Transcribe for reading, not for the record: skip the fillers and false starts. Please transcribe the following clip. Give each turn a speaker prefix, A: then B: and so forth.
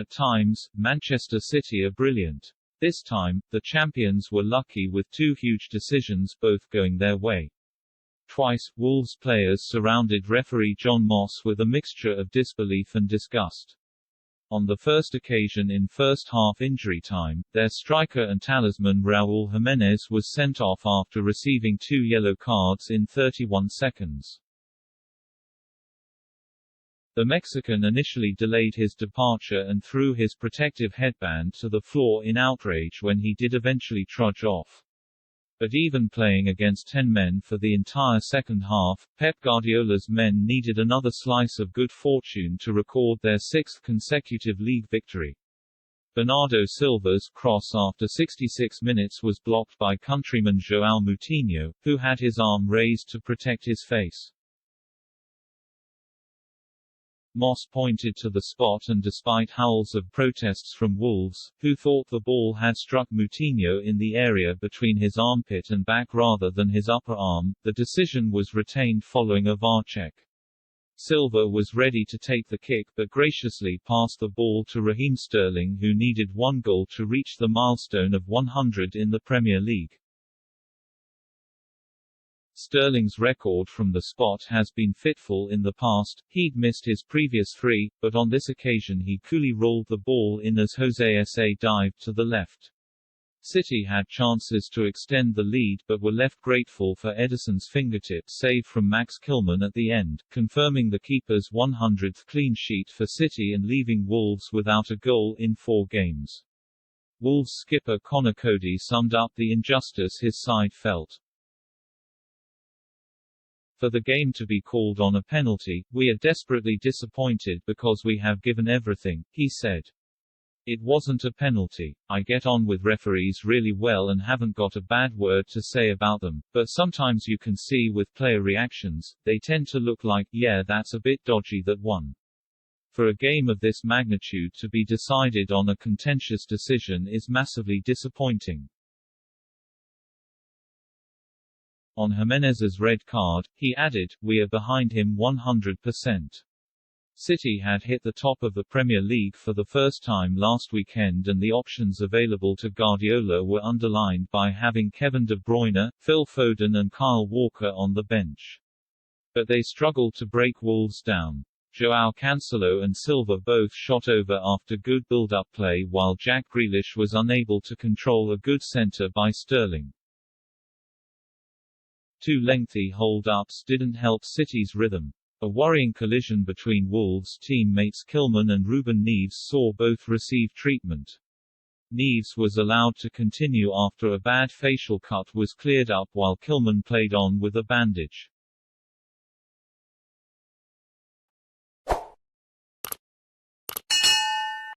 A: At times, Manchester City are brilliant. This time, the champions were lucky with two huge decisions both going their way. Twice, Wolves players surrounded referee John Moss with a mixture of disbelief and disgust. On the first occasion in first-half injury time, their striker and talisman Raúl Jiménez was sent off after receiving 2 yellow cards in 31 seconds. The Mexican initially delayed his departure and threw his protective headband to the floor in outrage when he did eventually trudge off. But even playing against 10 men for the entire second half, Pep Guardiola's men needed another slice of good fortune to record their 6th consecutive league victory. Bernardo Silva's cross after 66 minutes was blocked by countryman João Moutinho, who had his arm raised to protect his face. Moss pointed to the spot and despite howls of protests from Wolves, who thought the ball had struck Moutinho in the area between his armpit and back rather than his upper arm, the decision was retained following a VAR check. Silva was ready to take the kick but graciously passed the ball to Raheem Sterling, who needed 1 goal to reach the milestone of 100 in the Premier League. Sterling's record from the spot has been fitful in the past. He'd missed his previous 3, but on this occasion he coolly rolled the ball in as Jose Sa dived to the left. City had chances to extend the lead but were left grateful for Ederson's fingertip save from Max Kilman at the end, confirming the keeper's 100th clean sheet for City and leaving Wolves without a goal in 4 games. Wolves skipper Conor Coady summed up the injustice his side felt. For the game to be called on a penalty, we are desperately disappointed because we have given everything, he said. It wasn't a penalty. I get on with referees really well and haven't got a bad word to say about them, but sometimes you can see with player reactions, they tend to look like, yeah, that's a bit dodgy that one. For a game of this magnitude to be decided on a contentious decision is massively disappointing. On Jimenez's red card, he added, we are behind him 100%. City had hit the top of the Premier League for the first time last weekend and the options available to Guardiola were underlined by having Kevin De Bruyne, Phil Foden and Kyle Walker on the bench. But they struggled to break Wolves down. João Cancelo and Silva both shot over after good build-up play while Jack Grealish was unable to control a good centre by Sterling. 2 lengthy hold-ups didn't help City's rhythm. A worrying collision between Wolves teammates Kilman and Ruben Neves saw both receive treatment. Neves was allowed to continue after a bad facial cut was cleared up while Kilman played on with a bandage.